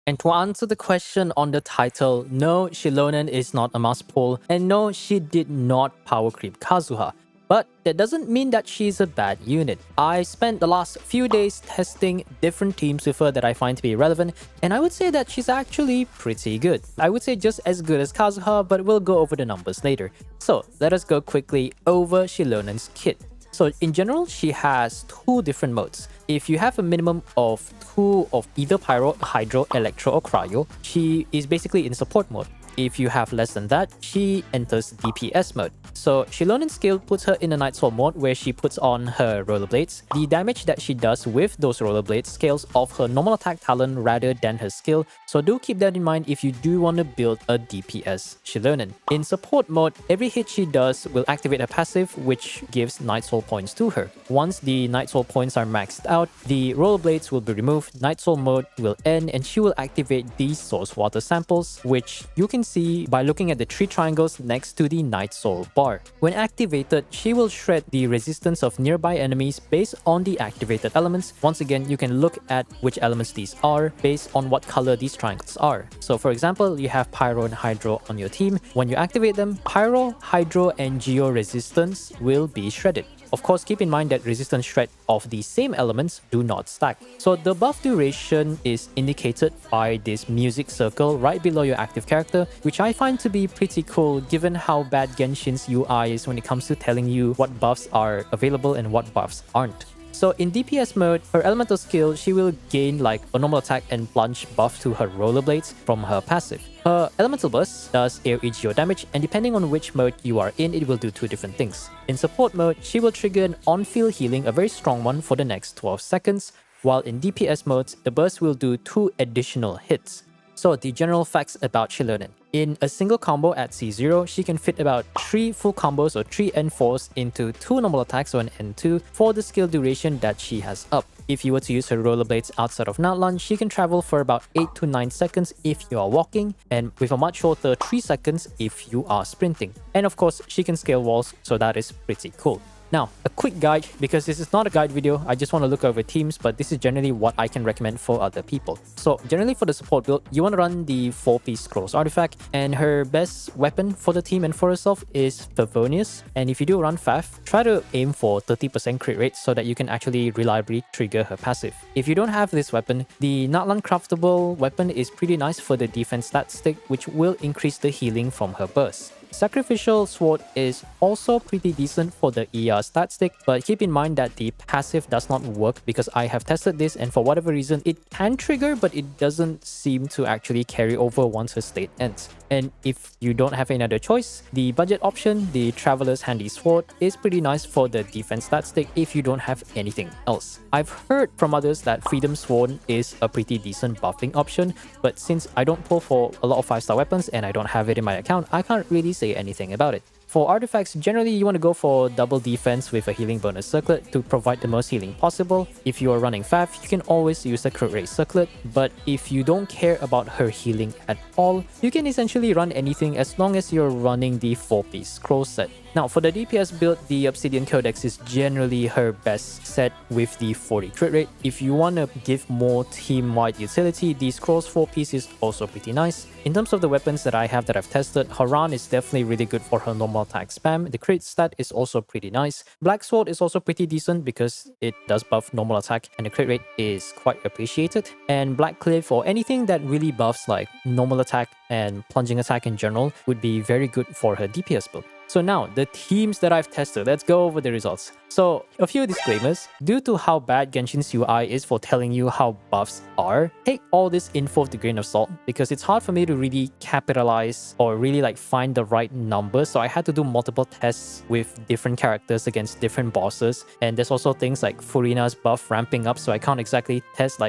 And to answer the question on the title, no, Xilonen is not a mouse pull, and no, she did not power creep Kazuha. But that doesn't mean that she's a bad unit. I spent the last few days testing different teams with her that I find to be relevant, and I would say that she's actually pretty good. I would say just as good as Kazuha, but we'll go over the numbers later. So let us go quickly over Xilonen's kit. So in general, she has two different modes. If you have a minimum of 2 of either Pyro, Hydro, Electro or Cryo, she is basically in support mode. If you have less than that, she enters DPS mode. So Xilonen's skill puts her in a Night Soul mode where she puts on her rollerblades. The damage that she does with those rollerblades scales off her normal attack talent rather than her skill, so do keep that in mind if you do want to build a DPS Xilonen. In support mode, every hit she does will activate a passive which gives Night Soul points to her. Once the Night Soul points are maxed out, the rollerblades will be removed, Night Soul mode will end, and she will activate these source water samples, which you can see by looking at the 3 triangles next to the Night Soul bar. When activated, she will shred the resistance of nearby enemies based on the activated elements. Once again, you can look at which elements these are based on what color these triangles are. So for example, you have Pyro and Hydro on your team. When you activate them, Pyro, Hydro, and Geo resistance will be shredded. Of course, keep in mind that resistance shred of the same elements do not stack. So the buff duration is indicated by this music circle right below your active character, which I find to be pretty cool given how bad Genshin's UI is when it comes to telling you what buffs are available and what buffs aren't. So in DPS mode, her elemental skill, she will gain like a normal attack and plunge buff to her rollerblades from her passive. Her elemental burst does AoE geo damage, and depending on which mode you are in, it will do 2 different things. In support mode, she will trigger an on-field healing, a very strong one for the next 12 seconds, while in DPS modes, the burst will do 2 additional hits. So the general facts about Xilonen. In a single combo at C0, she can fit about 3 full combos or 3 N4s into 2 normal attacks or an N2 for the skill duration that she has up. If you were to use her rollerblades outside of Nightland, she can travel for about 8 to 9 seconds if you are walking, and with a much shorter 3 seconds if you are sprinting. And of course, she can scale walls, so that is pretty cool. Now, a quick guide, because this is not a guide video, I just want to look over teams, but this is generally what I can recommend for other people. So generally for the support build, you want to run the 4-piece Scrolls artifact, and her best weapon for the team and for herself is Fervonius. And if you do run FAF, try to aim for 30% crit rate so that you can actually reliably trigger her passive. If you don't have this weapon, the Natlan craftable weapon is pretty nice for the defense stat stick, which will increase the healing from her burst. Sacrificial Sword is also pretty decent for the ER stat stick, but keep in mind that the passive does not work because I have tested this and for whatever reason it can trigger, but it doesn't seem to actually carry over once her state ends. And if you don't have any other choice, the budget option, the Traveler's Handy Sword, is pretty nice for the defense stat stick if you don't have anything else. I've heard from others that Freedom Sword is a pretty decent buffing option, but since I don't pull for a lot of 5-star weapons and I don't have it in my account, I can't really say anything about it. For artifacts, generally you want to go for double defense with a healing bonus circlet to provide the most healing possible. If you are running FAF, you can always use a crit rate circlet, but if you don't care about her healing at all, you can essentially run anything as long as you're running the 4-piece scroll set. Now for the DPS build, the Obsidian Codex is generally her best set with the 40 crit rate. If you want to give more team-wide utility, the Scrolls 4-piece is also pretty nice. In terms of the weapons that I have that I've tested, Haran is definitely really good for her normal attack spam. The crit stat is also pretty nice. Black Sword is also pretty decent because it does buff normal attack and the crit rate is quite appreciated. And Black Cliff or anything that really buffs like normal attack and plunging attack in general would be very good for her DPS build. So now, the teams that I've tested, let's go over the results. So, a few disclaimers. Due to how bad Genshin's UI is for telling you how buffs are, take all this info with a grain of salt because it's hard for me to really capitalize or really like find the right number. So I had to do multiple tests with different characters against different bosses. And there's also things like Furina's buff ramping up, so I can't exactly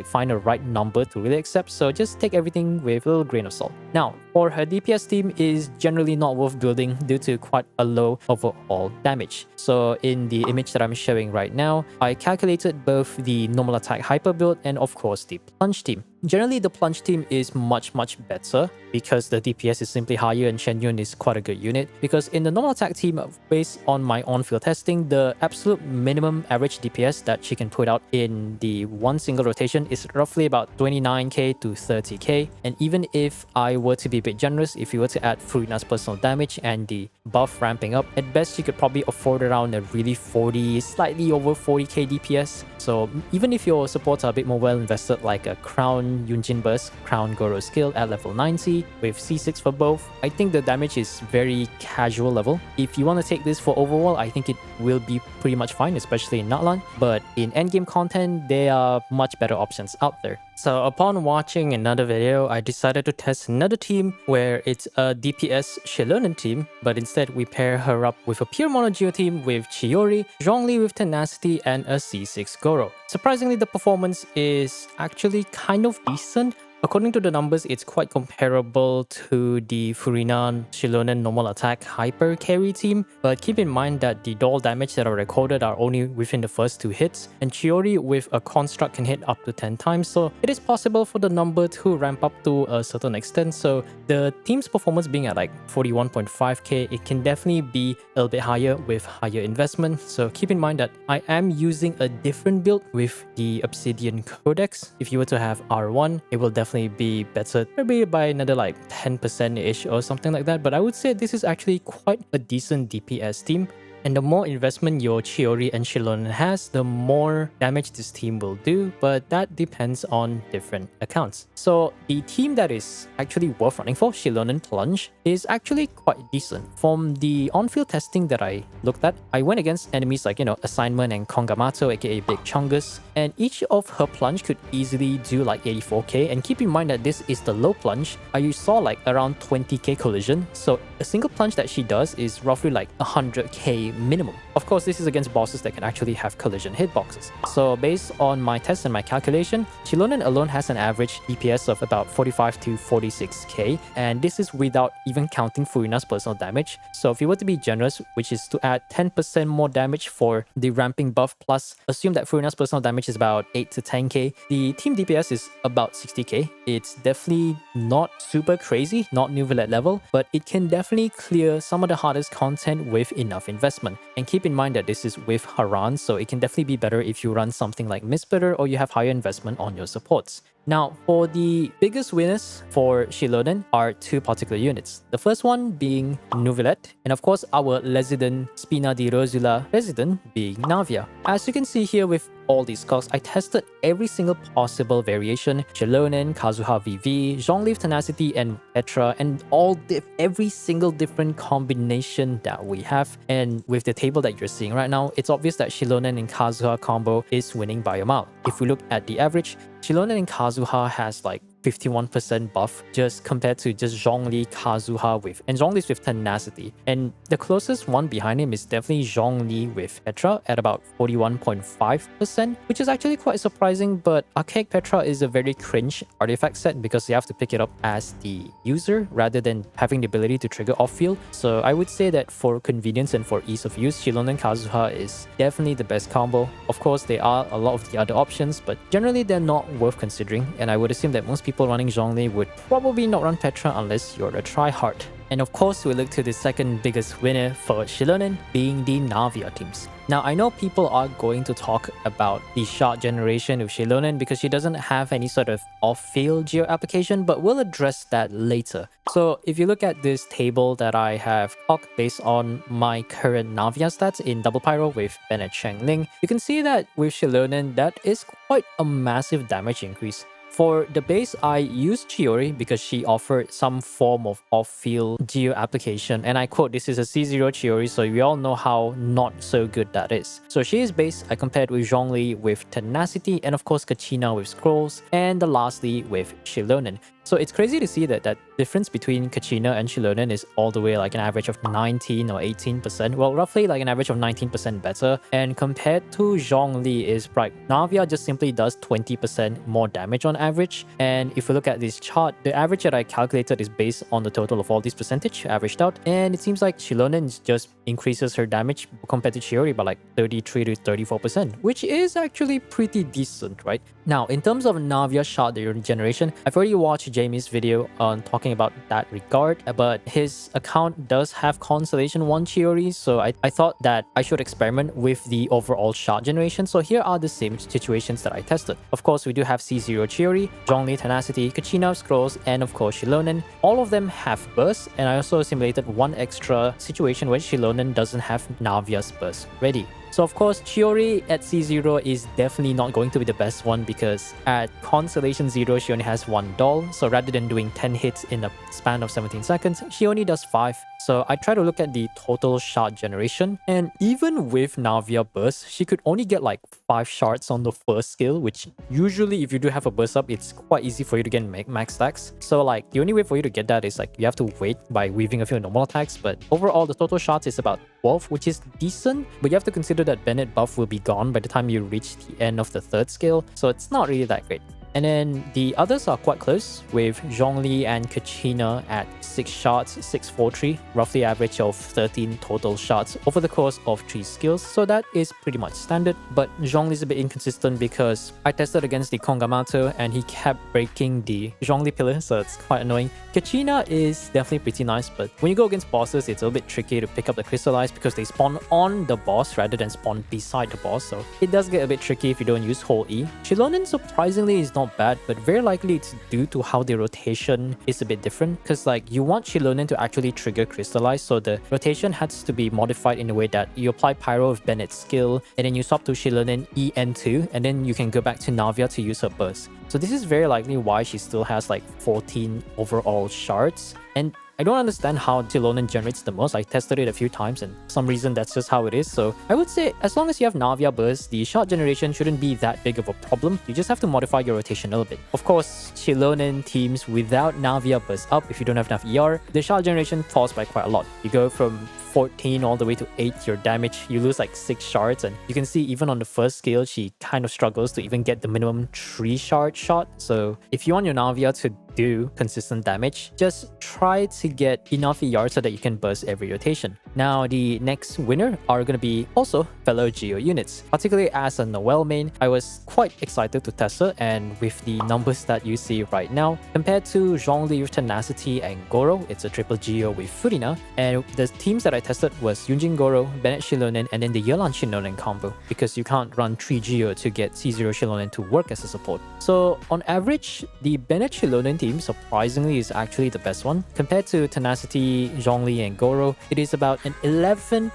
find a right number to really accept. So just take everything with a little grain of salt. Now, for her DPS team is generally not worth building due to quite a low overall damage. So in the image that I'm showing right now, I calculated both the normal attack hyper build and of course the plunge team. Generally, the Plunge team is much better because the DPS is simply higher and Shen Yun is quite a good unit. Because in the normal attack team, based on my on-field testing, the absolute minimum average DPS that she can put out in the one single rotation is roughly about 29k to 30k. And even if I were to be a bit generous, if you were to add Furina's personal damage and the buff ramping up, at best you could probably afford around a really 40, slightly over 40k DPS. So even if your supports are a bit more well invested, like a Crown Yunjin Burst, Crown Goro skill at level 90 with C6 for both, I think the damage is very casual level. If you want to take this for overall, I think it will be pretty much fine, especially in Natlan. But in endgame content, there are much better options out there. So upon watching another video, I decided to test another team where it's a DPS Xilonen team, but instead we pair her up with a pure Mono Geo team with Chiori, Zhongli with Tenacity, and a C6 Goro. Surprisingly, the performance is actually kind of decent. According to the numbers, it's quite comparable to the Furina Xilonen Normal Attack Hyper carry team, but keep in mind that the doll damage that are recorded are only within the first 2 hits, and Chiori with a construct can hit up to 10 times, so it is possible for the number to ramp up to a certain extent. So the team's performance being at like 41.5k, it can definitely be a little bit higher with higher investment. So keep in mind that I am using a different build with the Obsidian Codex. If you were to have R1, it will definitely be better, maybe by another like 10%-ish or something like that. But I would say this is actually quite a decent DPS team. And the more investment your Chiori and Xilonen has, the more damage this team will do, but that depends on different accounts. So the team that is actually worth running for, Xilonen Plunge, is actually quite decent. From the on-field testing that I looked at, I went against enemies like, Assignment and Kongamato, aka Big Chungus, and each of her plunge could easily do like 84k. And keep in mind that this is the low plunge. You saw like around 20k collision, so a single plunge that she does is roughly like 100k minimum. Of course, this is against bosses that can actually have collision hitboxes. So based on my test and my calculation, Xilonen alone has an average DPS of about 45 to 46k, and this is without even counting Furina's personal damage. So if you were to be generous, which is to add 10% more damage for the ramping buff, plus assume that Furina's personal damage is about 8 to 10k, the team DPS is about 60k. It's definitely not super crazy, not Neuvillette level, but it can definitely clear some of the hardest content with enough investment. And keep in mind that this is with Haran, so it can definitely be better if you run something like Mistbitter or you have higher investment on your supports. Now, for the biggest winners for Xilonen are 2 particular units. The first one being Neuvillette, and of course our resident Spina di Rosula resident being Navia. As you can see here with all these cards, I tested every single possible variation: Xilonen, Kazuha VV, Zhongli Tenacity, and Petra, and every single different combination that we have. And with the table that you're seeing right now, it's obvious that Xilonen and Kazuha combo is winning by a mile. If we look at the average, Xilonen and Kazuha has like 51% buff just compared to just Zhongli, Kazuha with, and Zhongli's with Tenacity. And the closest one behind him is definitely Zhongli with Petra at about 41.5%, which is actually quite surprising. But Archaic Petra is a very cringe artifact set because you have to pick it up as the user rather than having the ability to trigger off-field. So I would say that for convenience and for ease of use, Xilonen Kazuha is definitely the best combo. Of course, there are a lot of the other options, but generally they're not worth considering. And I would assume that most people running Zhongli would probably not run Petra unless you're a tryhard. And of course, we look to the second biggest winner for Xilonen being the Navia teams. Now, I know people are going to talk about the Shard generation of Xilonen because she doesn't have any sort of off-field geo application, but we'll address that later. So if you look at this table that I have talked based on my current Navia stats in Double Pyro with Bennett Cheng Ling, you can see that with Xilonen, that is quite a massive damage increase. For the base, I used Chiori because she offered some form of off-field geo application, and I quote, "This is a C0 Chiori, so we all know how not so good that is." So she is base. I compared with Zhongli with Tenacity, and of course Kachina with Scrolls, and lastly with Xilonen. So it's crazy to see that difference between Kachina and Xilonen is all the way like an average of 19 or 18%. Well, roughly like an average of 19% better. And compared to Zhongli is like Navia just simply does 20% more damage on average. And if we look at this chart, the average that I calculated is based on the total of all these percentage averaged out. And it seems like Xilonen just increases her damage compared to Chiori by like 33 to 34%, which is actually pretty decent, right? Now, in terms of Navia Shard Generation, I've already watched Jamie's video on talking about that regard, but his account does have Constellation 1 Chiori, so I thought that I should experiment with the overall shard generation. So here are the same situations that I tested. Of course, we do have C0 Chiori, Zhongli Tenacity, Kachina Scrolls, and of course Xilonen. All of them have bursts, and I also simulated one extra situation where Xilonen doesn't have Navia's burst ready. So of course, Chiori at C0 is definitely not going to be the best one because at Constellation 0, she only has 1 doll. So rather than doing 10 hits in a span of 17 seconds, she only does 5. So I try to look at the total shard generation. And even with Navia burst, she could only get like 5 shards on the first skill, which usually if you do have a burst up, it's quite easy for you to get max stacks. So like the only way for you to get that is like you have to wait by weaving a few normal attacks. But overall, the total shards is about 12, which is decent. But you have to consider that Bennett buff will be gone by the time you reach the end of the 3rd skill, so it's not really that great. And then the others are quite close, with Zhongli and Kachina at 6 shards, 643, roughly average of 13 total shards over the course of 3 skills, so that is pretty much standard. But Zhongli is a bit inconsistent because I tested against the Kongamato and he kept breaking the Zhongli pillar, so it's quite annoying. Kachina is definitely pretty nice, but when you go against bosses, it's a little bit tricky to pick up the Crystallize because they spawn on the boss rather than spawn beside the boss, so it does get a bit tricky if you don't use whole E. Xilonen surprisingly is not bad, but very likely it's due to how the rotation is a bit different, because like you want Xilonen to actually trigger Crystallize, so the rotation has to be modified in a way that you apply Pyro with Bennett's skill and then you swap to Xilonen EN2 and then you can go back to Navia to use her burst. So this is very likely why she still has like 14 overall shards. And I don't understand how Xilonen generates the most. I tested it a few times and for some reason that's just how it is. So I would say as long as you have Navia burst, the shard generation shouldn't be that big of a problem. You just have to modify your rotation a little bit. Of course, Xilonen teams without Navia burst up, if you don't have enough ER, the shard generation falls by quite a lot. You go from 14 all the way to 8 your damage, you lose like 6 shards, and you can see even on the first skill she kind of struggles to even get the minimum 3 shard shot. So if you want your Navia to do consistent damage, just try to get enough ER so that you can burst every rotation. Now the next winner are going to be also fellow Geo units. Particularly as a Noelle main, I was quite excited to test her, and with the numbers that you see right now, compared to Zhongli with Tenacity and Goro, it's a triple Geo with Furina, and the teams that I tested was Yunjin Goro, Bennett Xilonen, and then the Yelan Xilonen combo, because you can't run 3 Geo to get C0 Xilonen to work as a support. So on average, the Bennett Xilonen team surprisingly is actually the best one. Compared to Tenacity, Zhongli, and Goro, it is about an 11%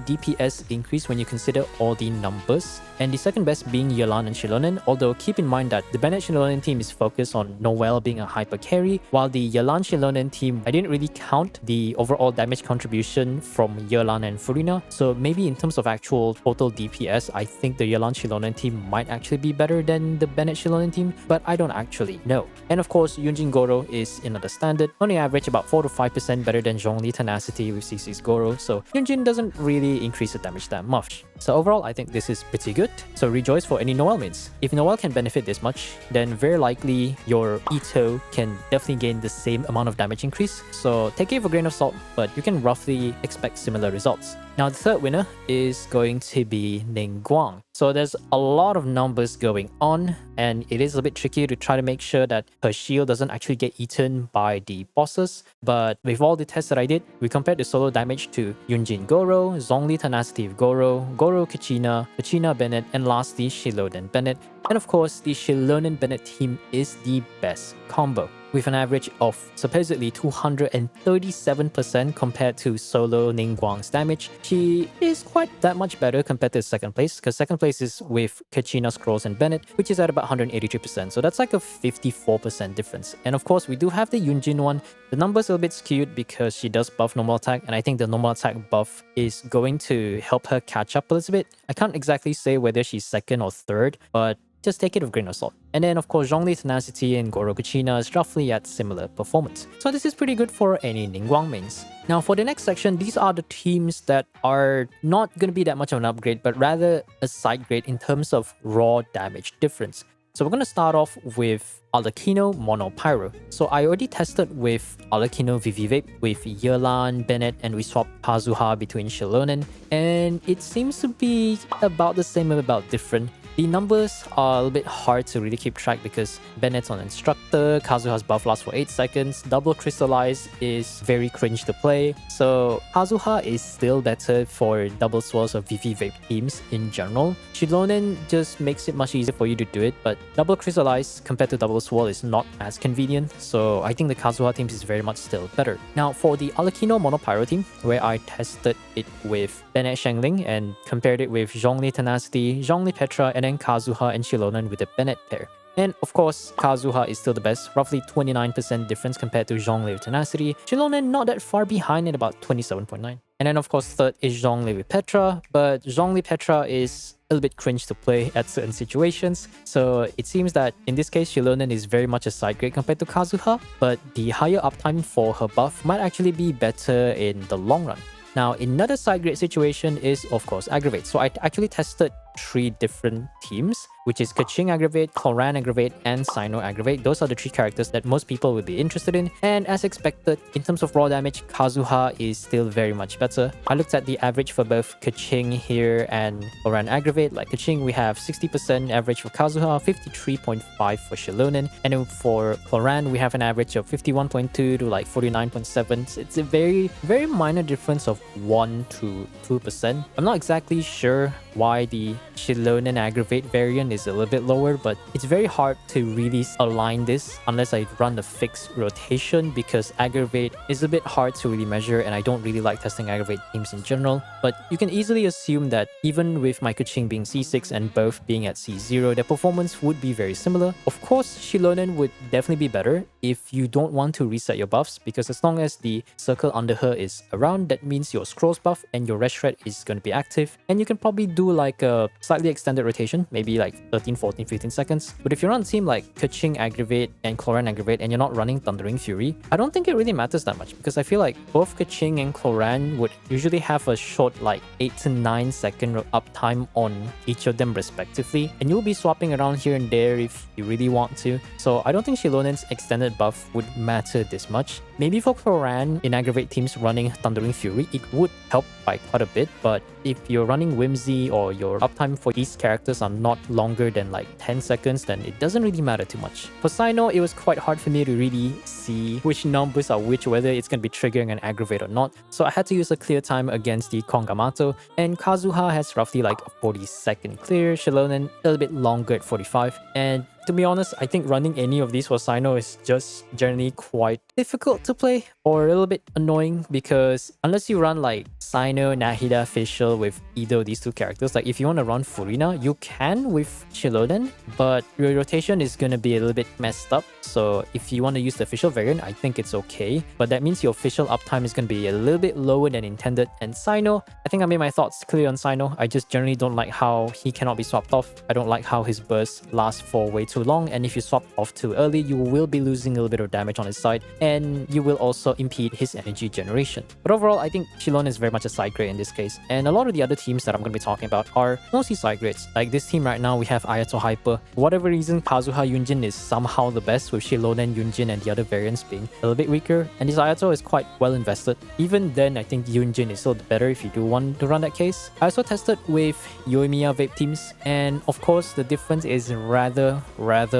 DPS increase when you consider all the numbers. And the second best being Yelan and Xilonen, although keep in mind that the Bennett Xilonen team is focused on Noelle being a hyper carry, while the Yelan Xilonen team, I didn't really count the overall damage contribution from Yelan and Furina, so maybe in terms of actual total DPS, I think the Yelan Xilonen team might actually be better than the Bennett Xilonen team, but I don't actually know. And of course, Yunjin Goro is another standard, only average about 4 to 5% better than Zhongli Tenacity with CC's Goro, so Yunjin doesn't really increase the damage that much. So overall, I think this is pretty good. So rejoice for any Noelle mains. If Noelle can benefit this much, then very likely your Ito can definitely gain the same amount of damage increase. So take it with a grain of salt, but you can roughly expect similar results. Now the third winner is going to be Ningguang. So there's a lot of numbers going on, and it is a bit tricky to try to make sure that her shield doesn't actually get eaten by the bosses. But with all the tests that I did, we compared the solo damage to Yunjin Goro, Zhongli Tenacity with Goro, Goro Kachina, Kachina Bennett, and lastly Xilonen Bennett. And of course, the Xilonen Bennett team is the best combo, with an average of supposedly 237% compared to solo Ningguang's damage. She is quite that much better compared to second place, because second place is with Kachina, Scrolls, and Bennett, which is at about 183%. So that's like a 54% difference. And of course, we do have the Yunjin one. The numbers are a bit skewed because she does buff normal attack, and I think the normal attack buff is going to help her catch up a little bit. I can't exactly say whether she's second or third, but just take it with a grain of salt. And then of course, Zhongli Tenacity and Goro Kachina is roughly at similar performance. So this is pretty good for any Ningguang mains. Now for the next section, these are the teams that are not going to be that much of an upgrade, but rather a side grade in terms of raw damage difference. So we're going to start off with Arlecchino Mono Pyro. So I already tested with Arlecchino VV Vape with Yelan, Bennett, and we swapped Kazuha between Xilonen, and it seems to be about the same, about different. The numbers are a little bit hard to really keep track because Bennett's on Instructor, Kazuha's buff lasts for 8 seconds, Double Crystallize is very cringe to play, so Kazuha is still better for double swirls or VV Vape teams in general. Xilonen just makes it much easier for you to do it, but Double Crystallize compared to double swirl is not as convenient, so I think the Kazuha teams is very much still better. Now for the Arlecchino Mono Pyro team, where I tested it with Bennett Shengling and compared it with Zhongli Tenacity, Zhongli Petra, and then Kazuha and Xilonen with the Bennett pair. And of course, Kazuha is still the best, roughly 29% difference compared to Zhongli with Tenacity. Xilonen not that far behind at about 27.9. And then of course third is Zhongli with Petra, but Zhongli Petra is a little bit cringe to play at certain situations. So it seems that in this case, Xilonen is very much a side grade compared to Kazuha, but the higher uptime for her buff might actually be better in the long run. Now, another side grade situation is, of course, Aggravate. So I actually tested 3 different teams, which is Keqing Aggravate, Clorinde Aggravate, and Cyno Aggravate. Those are the 3 characters that most people would be interested in. And as expected, in terms of raw damage, Kazuha is still very much better. I looked at the average for both Keqing here and Clorinde Aggravate. Like Keqing, we have 60% average for Kazuha, 53.5 for Xilonen. And then for Clorinde, we have an average of 51.2 to like 49.7. It's a very, very minor difference of 1 to 2%. I'm not exactly sure why the Xilonen Aggravate variant is a little bit lower, but it's very hard to really align this unless I run the fixed rotation, because Aggravate is a bit hard to really measure and I don't really like testing Aggravate teams in general. But you can easily assume that even with my Keqing being C6 and both being at C0, their performance would be very similar. Of course, Xilonen would definitely be better if you don't want to reset your buffs, because as long as the circle under her is around, that means your scrolls buff and your rest shred is going to be active, and you can probably do like a slightly extended rotation, maybe like 13, 14, 15 seconds. But if you're on a team like Keqing Aggravate and Clorinde Aggravate and you're not running Thundering Fury, I don't think it really matters that much, because I feel like both Keqing and Clorinde would usually have a short like 8 to 9 second uptime on each of them respectively, and you'll be swapping around here and there if you really want to. So I don't think Xilonen's extended buff would matter this much. Maybe for Clorinde in Aggravate teams running Thundering Fury, it would help by quite a bit, but if you're running Whimsy or your uptime for these characters are not longer than like 10 seconds, then it doesn't really matter too much. For Cyno, it was quite hard for me to really see which numbers are which, whether it's going to be triggering an Aggravate or not, so I had to use a clear time against the Kongamato, and Kazuha has roughly like a 40-second clear, Xilonen a little bit longer at 45, and to be honest, I think running any of these for Cyno is just generally quite difficult to play or a little bit annoying, because unless you run like Cyno, Nahida, Fischl with either of these 2 characters, like if you want to run Furina, you can with Xilonen, but your rotation is going to be a little bit messed up. So if you want to use the official variant, I think it's okay, but that means your official uptime is going to be a little bit lower than intended. And Cyno, I think I made my thoughts clear on Cyno. I just generally don't like how he cannot be swapped off. I don't like how his bursts last for way too long, and if you swap off too early, you will be losing a little bit of damage on his side, and you will also impede his energy generation. But overall, I think Xilonen is very much a side grade in this case, and a lot of the other teams that I'm going to be talking about are mostly side grades. Like this team right now, we have Ayato Hyper. For whatever reason, Kazuha Yunjin is somehow the best, with Xilonen Yunjin and the other variants being a little bit weaker, and this Ayato is quite well invested. Even then, I think Yunjin is still better if you do want to run that case. I also tested with Yoimiya Vape teams, and of course, the difference is rather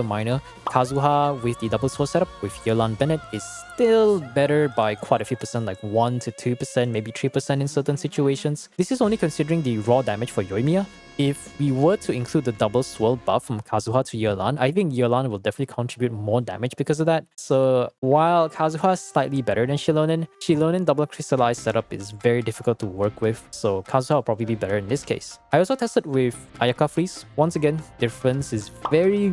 minor. Kazuha with the double sword setup with Yelan Bennett is still better by quite a few percent, like 1 to 2%, maybe 3% in certain situations. This is only considering the raw damage for Yoimiya. If we were to include the double swirl buff from Kazuha to Yelan, I think Yelan will definitely contribute more damage because of that. So while Kazuha is slightly better than Xilonen, Xilonen double crystallized setup is very difficult to work with, so Kazuha will probably be better in this case. I also tested with Ayaka Freeze. Once again, difference is very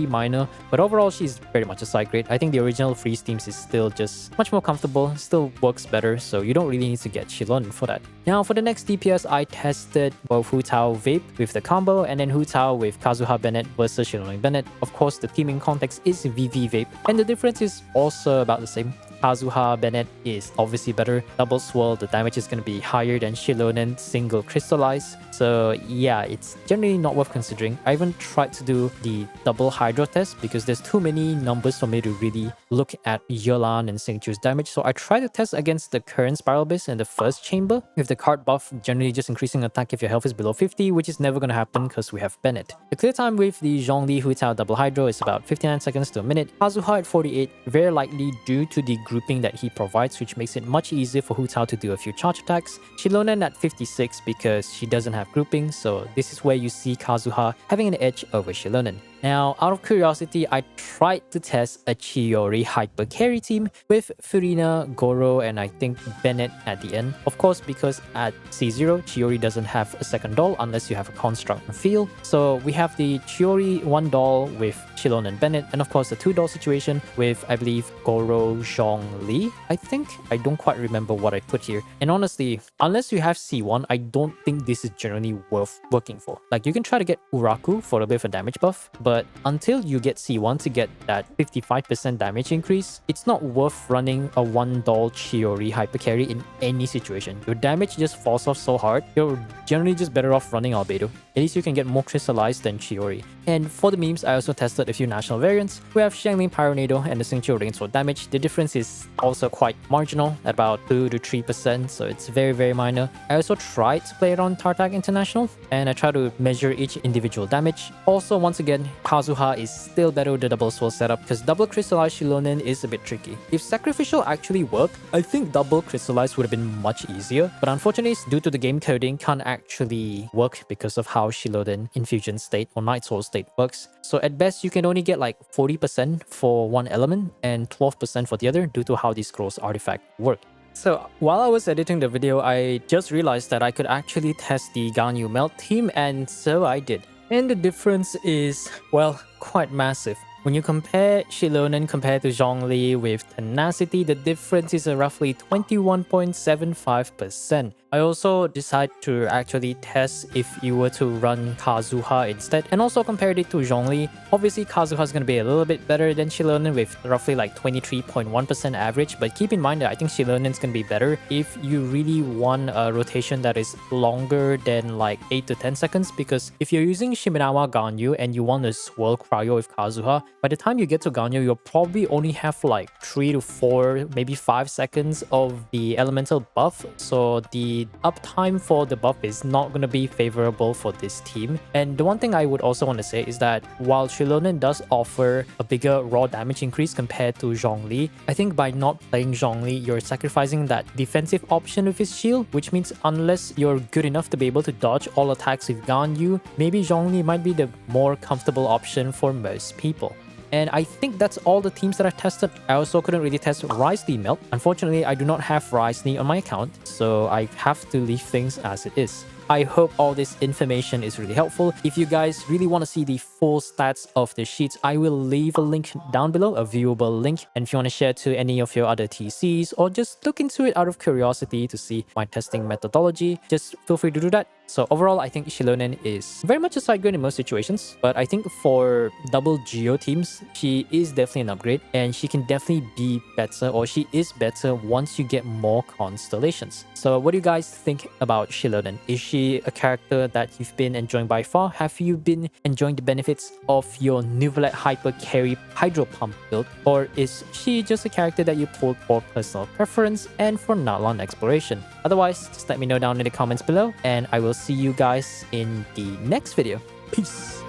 minor, but overall she's very much a side grade. I think the original Freeze teams is still just much more comfortable, still works better, so you don't really need to get Xilonen for that. Now for the next DPS, I tested both Tao VV Vape with the combo, and then Tao with Kazuha Bennett versus Xilonen Bennett. Of course, the teaming context is VV Vape, and the difference is also about the same. Kazuha Bennett is obviously better. Double swirl, the damage is going to be higher than Xilonen single crystallize. So yeah, it's generally not worth considering. I even tried to do the double hydro test because there's too many numbers for me to really look at Yelan and Signature's damage. So I tried to test against the current Spiral Beast in the first chamber with the card buff generally just increasing attack if your health is below 50, which is never going to happen because we have Bennett. The clear time with the Zhongli Hu Tao double hydro is about 59 seconds to a minute. Kazuha at 48, very likely due to the grouping that he provides, which makes it much easier for Hu Tao to do a few charge attacks. Xilonen at 56 because she doesn't have grouping, so this is where you see Kazuha having an edge over Xilonen. Now, out of curiosity, I tried to test a Chiori Hyper carry team with Furina, Goro, and I think Bennett at the end. Of course, because at C0, Chiori doesn't have a second doll unless you have a construct and field. So we have the Chiori 1 doll with Xilonen and Bennett, and of course the 2 doll situation with, I believe, Goro, Zhongli. I think I don't quite remember what I put here. And honestly, unless you have C1, I don't think this is generally worth working for. Like, you can try to get Uraku for a bit of a damage buff, but until you get C1 to get that 55% damage increase, it's not worth running a 1 doll Chiori Hyper carry in any situation. Your damage just falls off so hard, you're generally just better off running Albedo. At least you can get more crystallized than Chiori. And for the memes, I also tested a few national variants. We have Xiangling Pyronado and the Signature Rainsword damage. The difference is also quite marginal, at about 2 to 3%, so it's very minor. I also tried to play it on Tartak International, and I tried to measure each individual damage. Also, once again, Kazuha is still better with the double swirl setup because double crystallized Xilonen is a bit tricky. If sacrificial actually worked, I think double crystallized would have been much easier, but unfortunately, due to the game coding, can't actually work because of how Xilonen Infusion State or Night Soul State works. So at best, you can only get like 40% for one element and 12% for the other due to how the scrolls artifact work. So while I was editing the video, I just realized that I could actually test the Ganyu Melt team, and so I did. And the difference is, well, quite massive. When you compare Xilonen compared to Zhongli with Tenacity, the difference is roughly 21.75%. I also decided to actually test if you were to run Kazuha instead, and also compared it to Zhongli. Obviously, Kazuha is going to be a little bit better than Xilonen with roughly like 23.1% average, but keep in mind that I think Xilonen is going to be better if you really want a rotation that is longer than like 8 to 10 seconds, because if you're using Shimenawa Ganyu and you want to swirl cryo with Kazuha, by the time you get to Ganyu, you'll probably only have like 3 to 4, maybe 5 seconds of the elemental buff, so the uptime for the buff is not going to be favorable for this team. And the one thing I would also want to say is that while Xilonen does offer a bigger raw damage increase compared to Zhongli, I think by not playing Zhongli, you're sacrificing that defensive option with his shield, which means unless you're good enough to be able to dodge all attacks with Ganyu, maybe Zhongli might be the more comfortable option for most people. And I think that's all the teams that I tested. I also couldn't really test Wriothesley Melt. Unfortunately, I do not have Wriothesley on my account, so I have to leave things as it is. I hope all this information is really helpful. If you guys really want to see the full stats of the sheets, I will leave a link down below, a viewable link. And if you want to share to any of your other TCs or just look into it out of curiosity to see my testing methodology, just feel free to do that. So overall, I think Xilonen is very much a side grade in most situations, but I think for double Geo teams, she is definitely an upgrade, and she can definitely be better, or she is better once you get more constellations. So what do you guys think about Xilonen? Is she a character that you've been enjoying by far? Have you been enjoying the benefits of your Neuvillette Hyper carry Hydro Pump build? Or is she just a character that you pulled for personal preference and for not long exploration? Otherwise, just let me know down in the comments below, and I will see you guys in the next video. Peace!